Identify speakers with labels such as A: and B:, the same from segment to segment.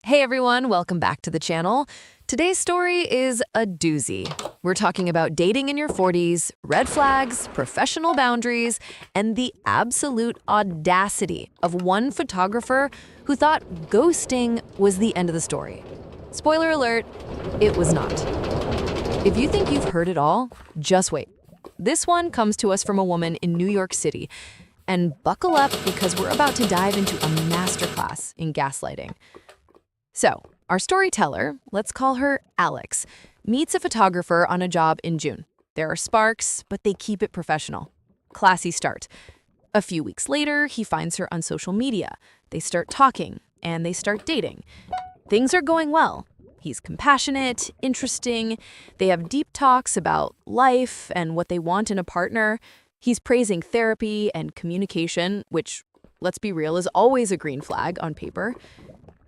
A: Hey everyone, welcome back to the channel. Today's story is a doozy. We're talking about dating in your 40s, red flags, professional boundaries, and the absolute audacity of one photographer who thought ghosting was the end of the story. Spoiler alert, it was not. If you think you've heard it all, just wait. This one comes to us from a woman in New York City. And buckle up because we're about to dive into a masterclass in gaslighting. So, our storyteller, let's call her Alex, meets a photographer on a job in June. There are sparks, but they keep it professional. Classy start. A few weeks later, he finds her on social media. They start talking, and they start dating. Things are going well. He's compassionate, interesting. They have deep talks about life and what they want in a partner. He's praising therapy and communication, which, let's be real, is always a green flag on paper.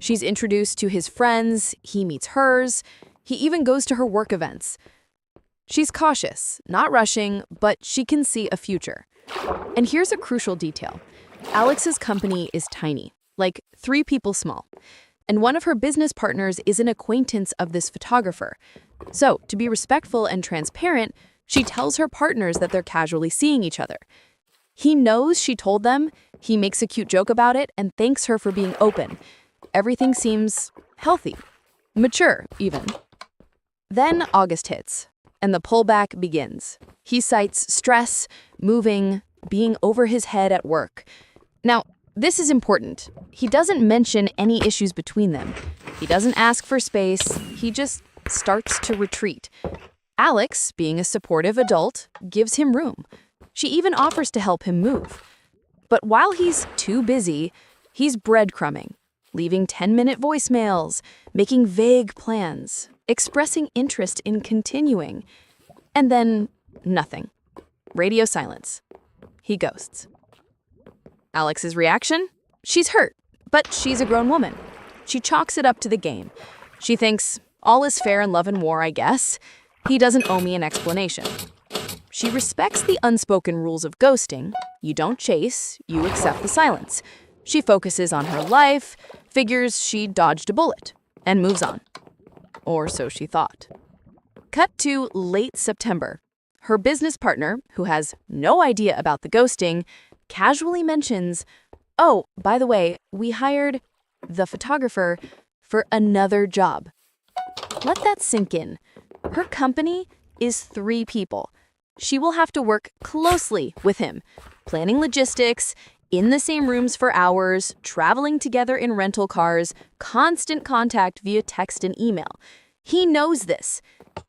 A: She's introduced to his friends, he meets hers, he even goes to her work events. She's cautious, not rushing, but she can see a future. And here's a crucial detail. Alex's company is tiny, like 3 people small. And one of her business partners is an acquaintance of this photographer. So, to be respectful and transparent, she tells her partners that they're casually seeing each other. He knows she told them, he makes a cute joke about it, and thanks her for being open. Everything seems healthy, mature even. Then August hits, and the pullback begins. He cites stress, moving, being over his head at work. Now, this is important. He doesn't mention any issues between them. He doesn't ask for space, he just starts to retreat. Alex, being a supportive adult, gives him room. She even offers to help him move. But while he's too busy, he's breadcrumbing, leaving 10-minute voicemails, making vague plans, expressing interest in continuing. And then nothing. Radio silence. He ghosts. Alex's reaction? She's hurt, but she's a grown woman. She chalks it up to the game. She thinks, all is fair in love and war, I guess. He doesn't owe me an explanation. She respects the unspoken rules of ghosting. You don't chase, you accept the silence. She focuses on her life, figures she dodged a bullet, and moves on. Or so she thought. Cut to late September. Her business partner, who has no idea about the ghosting, casually mentions, "Oh, by the way, we hired the photographer for another job." Let that sink in. Her company is 3 people. She will have to work closely with him, planning logistics, in the same rooms for hours, traveling together in rental cars, constant contact via text and email. He knows this,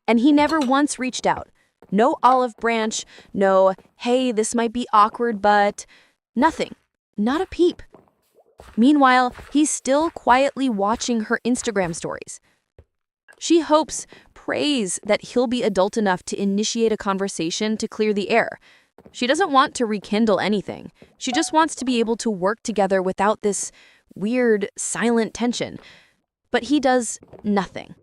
A: and he never once reached out. No olive branch, no, hey, this might be awkward, but nothing, not a peep. Meanwhile, he's still quietly watching her Instagram stories. She hopes, prays that he'll be adult enough to initiate a conversation to clear the air. She doesn't want to rekindle anything. She just wants to be able to work together without this weird, silent tension. But he does nothing.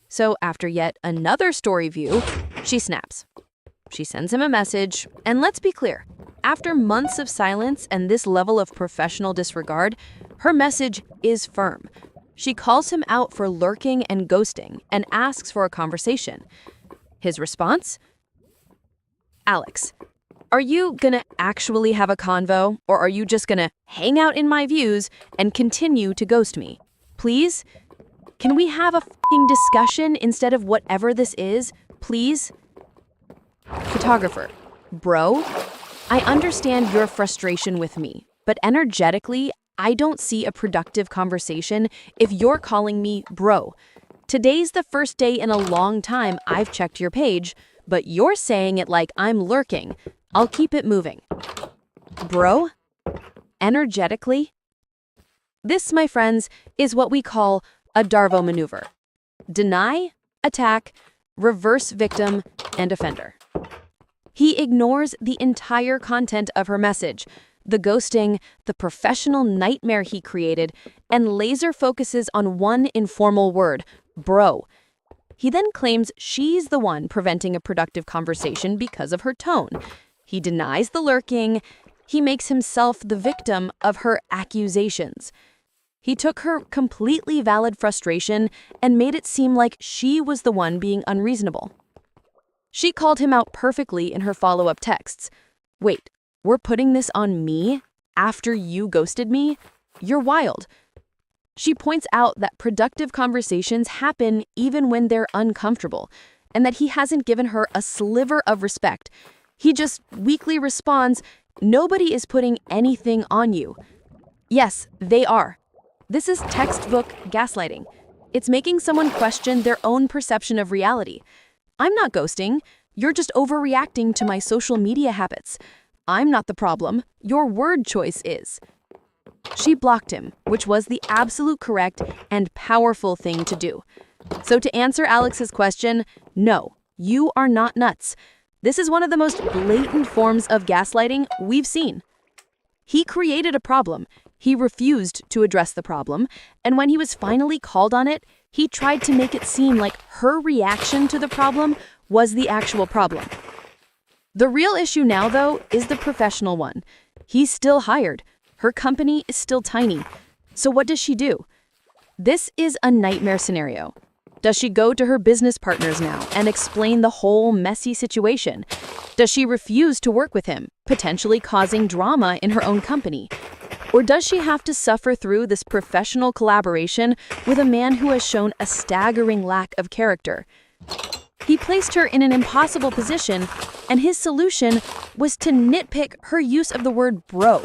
A: So after yet another story view, she snaps. She sends him a message, and let's be clear, after months of silence and this level of professional disregard, her message is firm. She calls him out for lurking and ghosting and asks for a conversation. His response? "Alex, are you gonna actually have a convo, or are you just gonna hang out in my views and continue to ghost me? Please? Can we have a f***ing discussion instead of whatever this is? Please?" Photographer. Bro, I understand your frustration with me, but energetically, I don't see a productive conversation if you're calling me bro. Today's the first day in a long time I've checked your page, but you're saying it like I'm lurking. I'll keep it moving. Bro? Energetically? This, my friends, is what we call a DARVO maneuver. Deny, attack, reverse victim, and offender. He ignores the entire content of her message, the ghosting, the professional nightmare he created, and laser focuses on one informal word, bro. He then claims she's the one preventing a productive conversation because of her tone. He denies the lurking. He makes himself the victim of her accusations.
B: He took her completely valid frustration and made it seem like she was the one being unreasonable. She called him out perfectly in her follow-up texts. "Wait, we're putting this on me after you ghosted me? You're wild." She points out that productive conversations happen even when they're uncomfortable, and that he hasn't given her a sliver of respect. He just weakly responds, "Nobody is putting anything on you." Yes, they are. This is textbook gaslighting. It's making someone question their own perception of reality. "I'm not ghosting. You're just overreacting to my social media habits. I'm not the problem. Your word choice is." She blocked him, which was the absolute correct and powerful thing to do. So to answer Alex's question, no, you are not nuts. This is one of the most blatant forms of gaslighting we've seen. He created a problem. He refused to address the problem, and when he was finally called on it, he tried to make it seem like her reaction to the problem was the actual problem. The real issue now, though, is the professional one. He's still hired. Her company is still tiny. So what does she do? This is a nightmare scenario. Does she go to her business partners now and explain the whole messy situation? Does she refuse to work with him, potentially causing drama in her own company? Or does she have to suffer through this professional collaboration with a man who has shown a staggering lack of character? He placed her in an impossible position, and his solution was to nitpick her use of the word bro.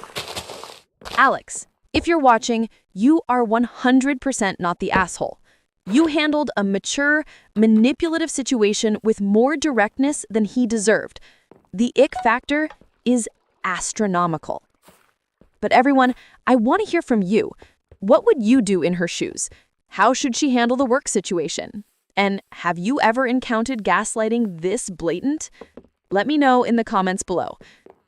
B: Alex, if you're watching, you are 100% not the asshole. You handled a mature, manipulative situation with more directness than he deserved. The ick factor is astronomical. But everyone, I want to hear from you. What would you do in her shoes? How should she handle the work situation? And have you ever encountered gaslighting this blatant? Let me know in the comments below.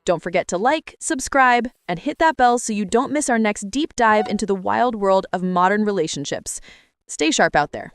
B: Don't forget to like, subscribe, and hit that bell so you don't miss our next deep dive into the wild world of modern relationships. Stay sharp out there.